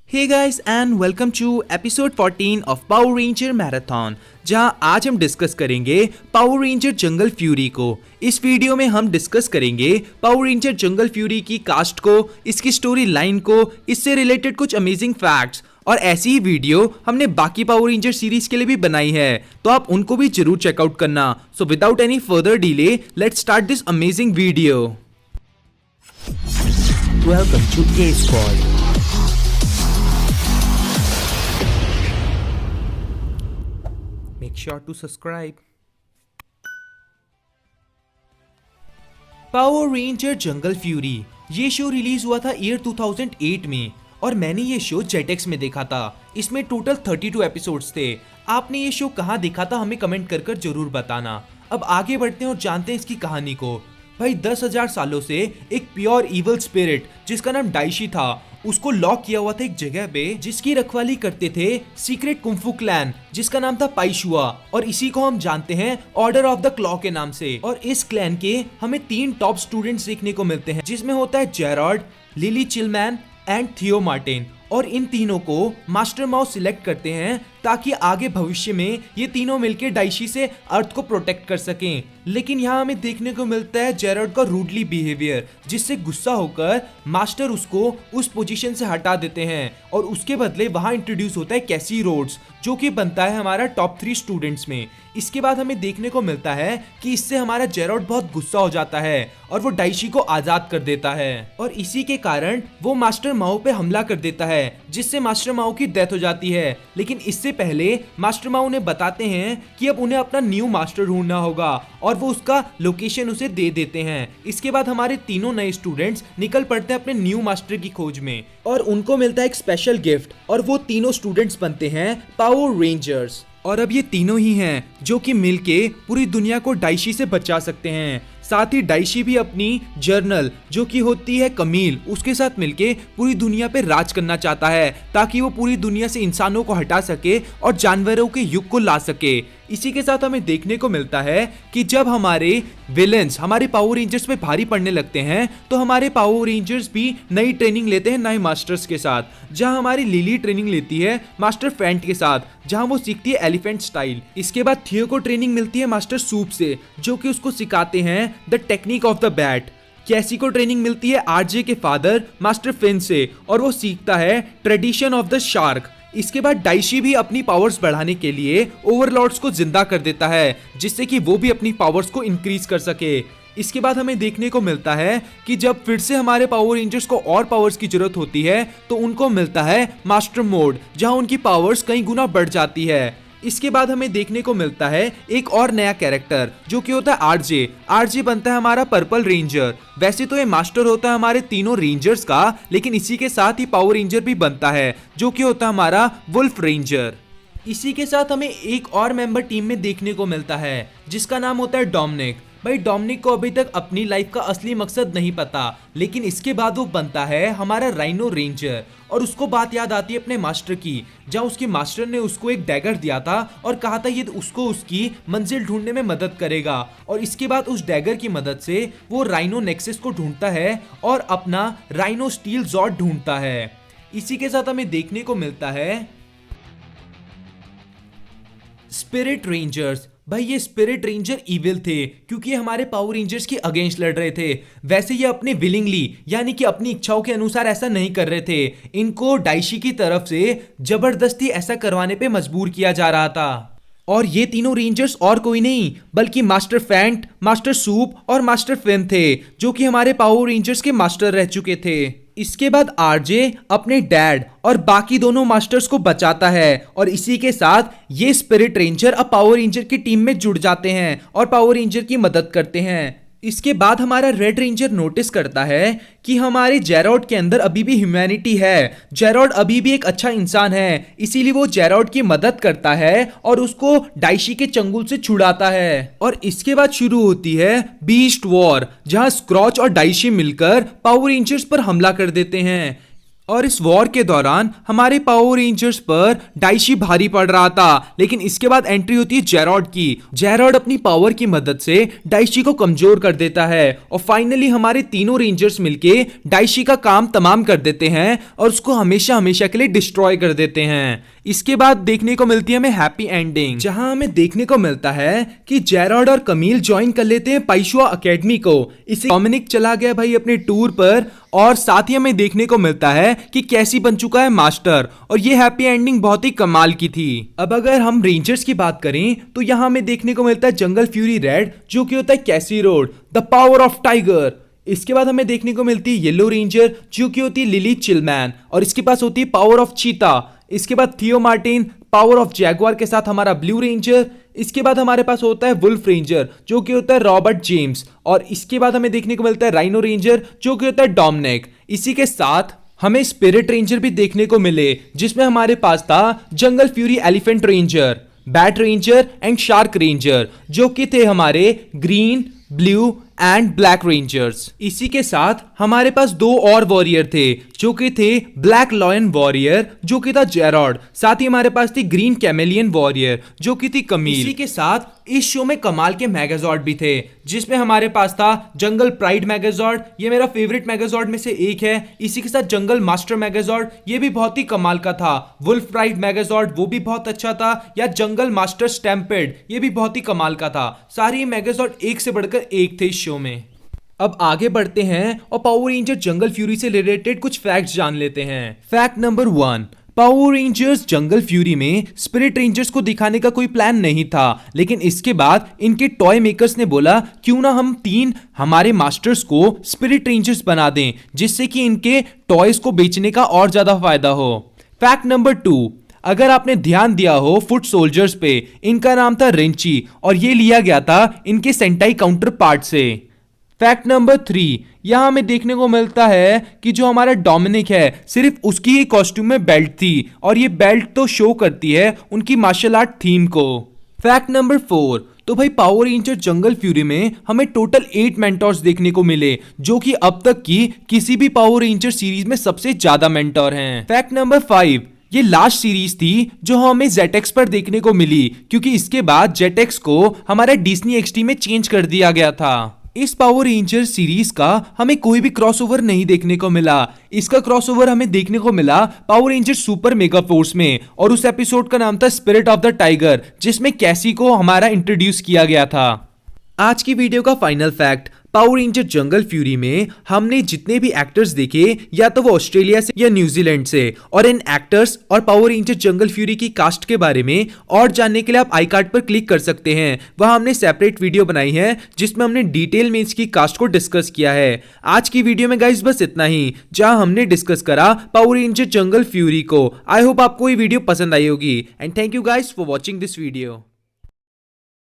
Hey guys and welcome to episode 14 of Power Ranger marathon, जहां आज हम discuss करेंगे पावर रेंजर जंगल फ्यूरी को। इस वीडियो में हम डिस्कस करेंगे पावर रेंजर जंगल फ्यूरी की कास्ट को, इसकी स्टोरी लाइन को, इससे रिलेटेड कुछ अमेजिंग फैक्ट्स, और ऐसी ही वीडियो हमने बाकी पावर रेंजर सीरीज के लिए भी बनाई है, तो आप उनको भी जरूर चेकआउट करना। So without any further delay let's start this amazing video. Welcome to A-Squad. Make sure to subscribe. Power ranger Jungle Fury ये शो रिलीज हुआ था ईयर 2008 में और मैंने ये शो जेटेक्स में देखा था। इसमें टोटल 32 एपिसोड्स थे। आपने ये शो कहाँ देखा था हमें कमेंट कर कर जरूर बताना। अब आगे बढ़ते हैं और जानते हैं इसकी कहानी को। भाई 10,000 सालों से एक प्योर इवल स्पिरिट जिसका नाम डाइशी था, उसको लॉक किया हुआ था एक जगह पे जिसकी रखवाली करते थे सीक्रेट कुंफू क्लैन जिसका नाम था पाइशुआ, और इसी को हम जानते हैं ऑर्डर ऑफ द क्लॉ के नाम से। और इस क्लैन के हमें 3 टॉप स्टूडेंट्स देखने को मिलते हैं, जिसमें होता है जेरॉड, लिली चिलमैन एंड थियो मार्टिन। और इन तीनों को मास्टर माउस सिलेक्ट करते हैं ताकि आगे भविष्य में ये तीनों मिलकर डाइशी से अर्थ को प्रोटेक्ट कर सकें। लेकिन यहाँ हमें देखने को मिलता है जेरॉड का रूडली बिहेवियर, जिससे गुस्सा होकर मास्टर उसको उस पोजीशन से हटा देते हैं और उसके बदले वहां इंट्रोड्यूस होता है कैसी रोड्स, जो कि बनता है हमारा टॉप 3 स्टूडेंट्स में। इसके बाद हमें देखने को मिलता है कि इससे हमारा जेरॉड बहुत गुस्सा हो जाता है और वो डाइशी को आजाद कर देता है, और इसी के कारण वो मास्टर माओ पे हमला कर देता है, जिससे मास्टर माओ की डेथ हो जाती है। लेकिन इससे पहले मास्टर माओ उन्हें बताते हैं कि अब उन्हें अपना न्यू मास्टर ढूंढना होगा और वो उसका लोकेशन उसे दे देते हैं। इसके बाद हमारे तीनों नए स्टूडेंट्स निकल पड़ते हैं अपने न्यू मास्टर की खोज में, और उनको मिलता है एक स्पेशल गिफ्ट, और वो तीनों स्टूडेंट्स बनते हैं पावर रेंजर्स। और अब ये तीनों ही हैं जो कि मिलके पूरी दुनिया को डाइशी से बचा सकते हैं। साथ ही डाइशी भी अपनी जर्नल जो कि होती है कमील, उसके साथ मिलके पूरी दुनिया पे राज करना चाहता है ताकि वो पूरी दुनिया से इंसानों को हटा सके और जानवरों के युग को ला सके। इसी के साथ हमें देखने को मिलता है कि जब हमारे विलेंस हमारे पावर रेंजर्स पे भारी पड़ने लगते हैं तो हमारे पावर रेंजर्स भी नई ट्रेनिंग लेते हैं नए मास्टर्स के साथ, जहां हमारी लिली ट्रेनिंग लेती है मास्टर फेंट के साथ, जहां वो सीखती है एलिफेंट स्टाइल। इसके बाद थियो को ट्रेनिंग मिलती है मास्टर सूप से, जो कि उसको सिखाते हैं the technique of the bat. कैसी को ट्रेनिंग मिलती है आरजे के फादर मास्टर फिन से, और वो सीखता है ट्रेडिशन ऑफ द शार्क। इसके बाद डाइशी भी अपनी पावर्स बढ़ाने के लिए ओवरलॉर्ड्स को जिंदा कर देता है, जिससे कि वो भी अपनी पावर्स को इंक्रीज कर सके। इसके बाद हमें देखने को मिलता है कि जब फिर से हमारे पावर रेंजर्स को और पावर्स की जरूरत होती है तो उनको मिलता है मास्टर मोड, जहां उनकी पावर्स कई गुना बढ़ जाती है। इसके बाद हमें देखने को मिलता है एक और नया कैरेक्टर जो कि होता है आरजे। आरजे बनता है हमारा पर्पल रेंजर। वैसे तो ये मास्टर होता है हमारे तीनों रेंजर्स का, लेकिन इसी के साथ ही पावर रेंजर भी बनता है जो कि होता है हमारा वुल्फ रेंजर। इसी के साथ हमें एक और मेंबर टीम में देखने को मिलता है जिसका नाम होता है डोमिनिक। भाई डोमिनिक को अभी तक अपनी लाइफ का असली मकसद नहीं पता, लेकिन इसके बाद वो बनता है हमारा राइनो रेंजर, और उसको बात याद आती है अपने मास्टर की, जहां उसके मास्टर ने उसको एक डैगर दिया था और कहा था ये उसको उसकी मंजिल ढूंढने में मदद करेगा। और इसके बाद उस डैगर की मदद से वो राइनो नेक्सस को ढूंढता है और अपना राइनो स्टील जॉर्ड ढूंढता है। इसी के साथ हमें देखने को मिलता है स्पिरिट रेंजर्स। भाई ये स्पिरिट रेंजर इविल थे क्योंकि ये हमारे पावर रेंजर्स के अगेंस्ट लड़ रहे थे। वैसे ये अपने विलिंगली यानी कि अपनी इच्छाओं के अनुसार ऐसा नहीं कर रहे थे, इनको डाइशी की तरफ से जबरदस्ती ऐसा करवाने पे मजबूर किया जा रहा था। और ये तीनों रेंजर्स और कोई नहीं बल्कि मास्टर फैंट, मास्टर सूप और मास्टर फिन थे, जो कि हमारे पावर रेंजर्स के मास्टर रह चुके थे। इसके बाद आरजे अपने डैड और बाकी दोनों मास्टर्स को बचाता है, और इसी के साथ ये स्पिरिट रेंजर अब पावर रेंजर की टीम में जुड़ जाते हैं और पावर रेंजर की मदद करते हैं। इसके बाद हमारा रेड रेंजर नोटिस करता है कि हमारे जेरॉड के अंदर अभी भी ह्यूमैनिटी है, जेरॉड अभी भी एक अच्छा इंसान है, इसीलिए वो जेरॉड की मदद करता है और उसको डाइशी के चंगुल से छुड़ाता है। और इसके बाद शुरू होती है बीस्ट वॉर, जहां स्क्रॉच और डाइशी मिलकर पावर रेंजर्स पर हमला कर देते हैं। और इस वॉर के दौरान हमारे पावर रेंजर्स पर डाइशी भारी पड़ रहा था, लेकिन इसके बाद एंट्री होती है जेरॉड की। जेरॉड अपनी पावर की मदद से डाइशी को कमजोर कर देता है और फाइनली हमारे तीनों रेंजर्स मिलके डाइशी का काम तमाम कर देते हैं और उसको हमेशा हमेशा के लिए डिस्ट्रॉय कर देते हैं। इसके बाद देखने को मिलती है हमें हैप्पी एंडिंग, जहां हमें देखने को मिलता है कि जेरॉड और कमील ज्वाइन कर लेते हैं पाइशुआ एकेडमी को। इसे डोमिनिक चला गया भाई अपने टूर पर और साथ ही हमें देखने को मिलता है कि कैसी बन चुका है मास्टर, और ये हैप्पी एंडिंग बहुत ही कमाल की थी। अब अगर हम रेंजर्स की बात करें तो यहाँ हमें देखने को मिलता है जंगल फ्यूरी रेड, जो कि होता है कैसी road, the power of tiger. इसके बाद हमें देखने को मिलती है येलो रेंजर, जो कि होती है लिली चिलमैन, और इसके पास होती है पावर ऑफ चीता। इसके बाद थियो मार्टिन, पावर ऑफ जैगुआर के साथ हमारा ब्लू रेंजर। इसके बाद हमारे पास होता है वुल्फ रेंजर, जो कि होता है रॉबर्ट जेम्स, और इसके बाद हमें देखने को मिलता है राइनो रेंजर, जो कि होता है डोमिनिक। इसी के साथ हमें स्पिरिट रेंजर भी देखने को मिले, जिसमें हमारे पास था Jungle Fury elephant ranger, bat ranger and shark ranger, जो कि थे हमारे green, blue and black rangers. इसी के साथ हमारे पास दो और वॉरियर थे, जो कि थे ब्लैक लॉयन वॉरियर, जो कि था जेरॉड, साथ ही हमारे पास थी ग्रीन कैमेलियन वॉरियर, जो कि थी कमील। इसी के साथ इस शो में कमाल के मेगाजॉर्ड भी थे, जिसमें हमारे पास था जंगल प्राइड मेगाजॉर्ड, ये मेरा फेवरेट मेगाजॉर्ड में से एक है। इसी के साथ जंगल मास्टर मेगाजॉर्ड, ये भी बहुत ही कमाल का था। वुल्फ प्राइड मेगाजॉर्ड, वो भी बहुत अच्छा था। या जंगल मास्टर स्टैम्पेड, ये भी बहुत ही कमाल का था। सारी मेगाजॉर्ड एक से बढ़कर एक थे इस शो में। अब आगे बढ़ते हैं और पावर रेंजर जंगल फ्यूरी से रिलेटेड कुछ फैक्ट्स जान लेते हैं। Fact number 1, power rangers Jungle Fury में स्पिरिट रेंजर्स को दिखाने का कोई प्लान नहीं था, लेकिन इसके बाद इनके टॉय मेकर्स ने बोला क्यों ना हम 3 हमारे मास्टर्स को स्पिरिट रेंजर्स बना दें, जिससे कि इनके टॉयज को बेचने का और ज्यादा फायदा हो। फैक्ट नंबर 2, अगर आपने ध्यान दिया हो फुट सोल्जर्स पे, इनका नाम था रेंची और ये लिया गया था इनके सेंटाई काउंटर पार्ट से। फैक्ट नंबर 3, यहां हमें देखने को मिलता है कि जो हमारा डोमिनिक है, सिर्फ उसकी ही कॉस्ट्यूम में बेल्ट थी और ये बेल्ट तो शो करती है उनकी मार्शल आर्ट थीम को। फैक्ट नंबर 4, तो भाई पावर रेंजर जंगल फ्यूरी में हमें टोटल 8 मेंटोर्स देखने को मिले, जो कि अब तक की किसी भी पावर रेंजर सीरीज में सबसे ज्यादा मेंटोर हैं। फैक्ट नंबर 5, ये लास्ट सीरीज थी जो हमें जेटेक्स पर देखने को मिली, क्योंकि इसके बाद जेटेक्स को हमारे डिज्नी एक्सटी में चेंज कर दिया गया था। इस पावर रेंजर सीरीज का हमें कोई भी क्रॉसओवर नहीं देखने को मिला। इसका क्रॉसओवर हमें देखने को मिला power ranger super mega force में, और उस एपिसोड का नाम था स्पिरिट ऑफ द टाइगर, जिसमें कैसी को हमारा इंट्रोड्यूस किया गया था। आज की वीडियो का final fact, power ranger Jungle Fury में हमने जितने भी एक्टर्स देखे, या तो वो ऑस्ट्रेलिया से या न्यूजीलैंड से, और इन एक्टर्स और पावर रेंजर जंगल फ्यूरी की कास्ट के बारे में और जानने के लिए आप आई कार्ड पर क्लिक कर सकते हैं। वहां हमने सेपरेट वीडियो बनाई है जिसमें हमने डिटेल में इसकी कास्ट को डिस्कस किया है। आज की वीडियो में गाइस बस इतना ही, जहां हमने डिस्कस करा पावर रेंजर जंगल फ्यूरी को। आई होप आपको ये वीडियो पसंद आई होगी, and thank you guys for watching this video.